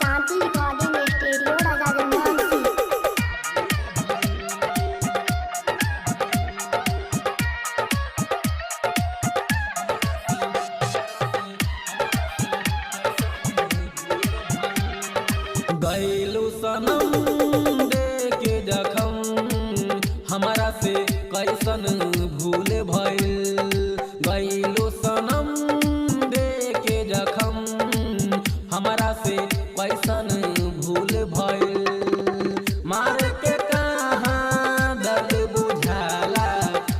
शांति recording studio राजा जनमानसी। गैलू सनम दे के जखम हमारा से कैसन भूल भइल। गैलू सनम दे के जखम हमारा से कैसन भूल भइल। मार के कहाँ दर्द बुझाला,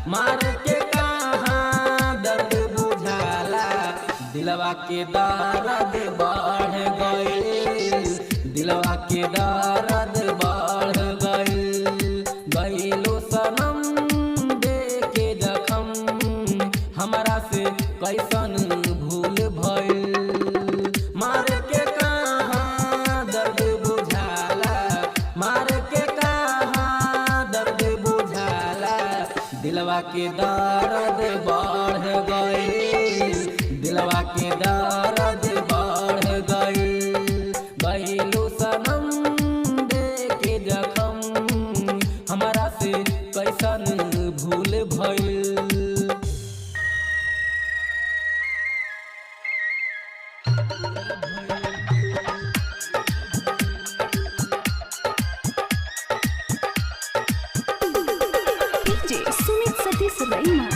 मार के कहाँ दर्द बुझाला। दिलवा के दर्द बढ़ गइल, दिलवा के दर्द बढ़ गइल। गइलो सनम दे के जखम हमारा से कैसन भूल भइल। मार के कहाँ दर्द बुझाला, मार के कहाँ दर्द बुझाला। दिलवा के दर्द बढ़ गइल, दिलवा के दर्द बढ़ गइल। गइलो सनम दे के जखम हमारा से कैसन भूल भइल। डीजे सुमित सतीश रैना।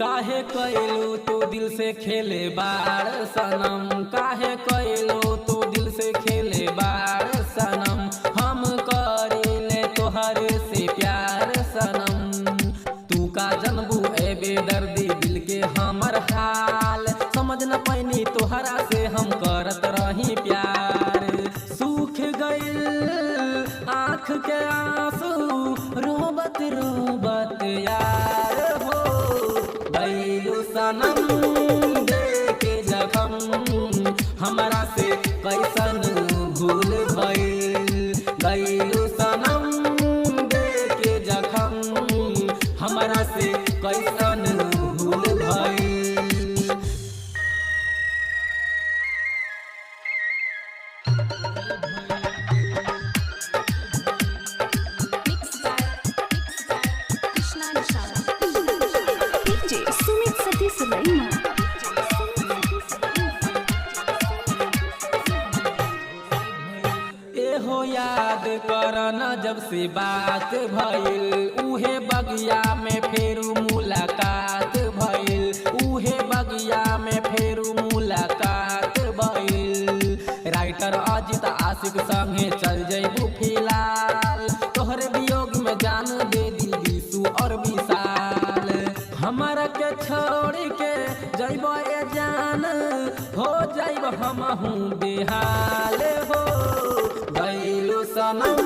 काहे कैलो तो दिल से खेले बार सनम, काहे कैलो तो दिल से खेले बार सनम। हम करेले तोहर से प्यार सनम, तू का जनबू ए बेदर्दी दिल के हमर हाल। समझ न पैनी तोहरा से हम करत रही प्यार। सूख गइल आँख के आंसू रोबत रोबत यार हो। गइलू सनम दे के जखम हमारा से कैसन भूल भइल। गइलू सनम दे के जखम हमारा से कैसन भूल भइल। डीजे सुमित सतीश रैना। एहो याद करना जब से बात भइल, उहे बगिया में फेर मुलाकात भइल। उहे बगिया में फेर मुलाकात भइल। राइटर अजित आशिक संगे चल जइबू फिलहाल। तोहरे वियोग में जान दे दी विशु और विशाल। हमारा के छोड़ के जइब ए जान, हो जइब हमहू बेहाल हो। गइलू सनम